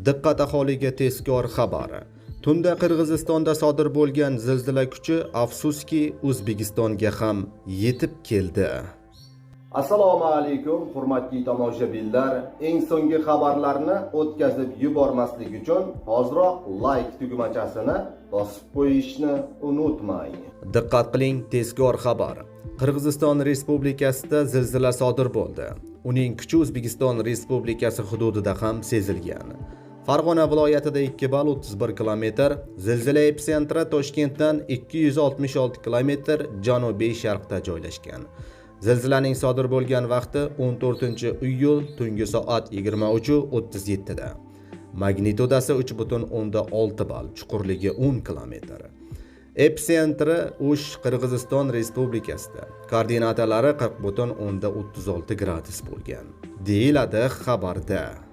Diqqat aholiga tezkor xabari. Tunda Qirg'izistonda sodir bo'lgan zilzila kuchi afsuski O'zbekistonga ham yetib keldi. Assalomu alaykum hurmatli tomoshabinlar. Eng so'nggi xabarlarni o'tkazib yubormaslik uchun hoziroq like tugmachasini bosib qo'yishni unutmang. Diqqat qiling, tezkor xabar. Qirg'iziston Respublikasida zilzila sodir bo'ldi. Uning kuchi O'zbekiston Respublikasi hududida ham sezilgan. Farg'ona viloyatida 2 ball 31 kilometr, zilzila epitsentri Toshkentdan 266 kilometr janubiy-sharqda joylashgan. Zilzilaning sodir bo'lgan vaqti 14-iyul tungi soat 23:37 da. Magnitudasi 3.6 ball, chuqurligi 10 kilometr. Epitsentri O'sh Qirg'iziston Respublikasida. Koordinatalari 40.36 gradus bo'lgan, deyiladi xabarda.